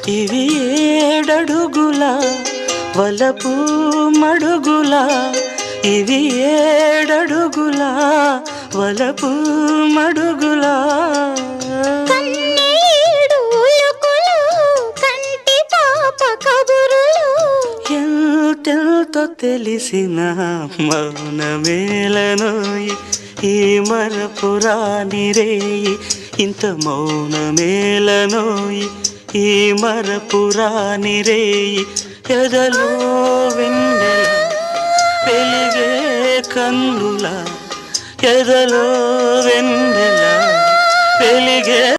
ఇవి ఏడడుగుల వలపు మడుగుల, ఇవి ఏడడుగుల వలపు మడుగుల. ఎంతెంతో తెలిసిన మౌనమేలనోయి ఈ మరపురాని రేయి, ఇంత మౌనమేలనోయి ఈ మరపురాని రేయి. ఎదలో వెన్నెల వెలిగే కన్నుల, ఎదలో వెన్నెల వెలిగే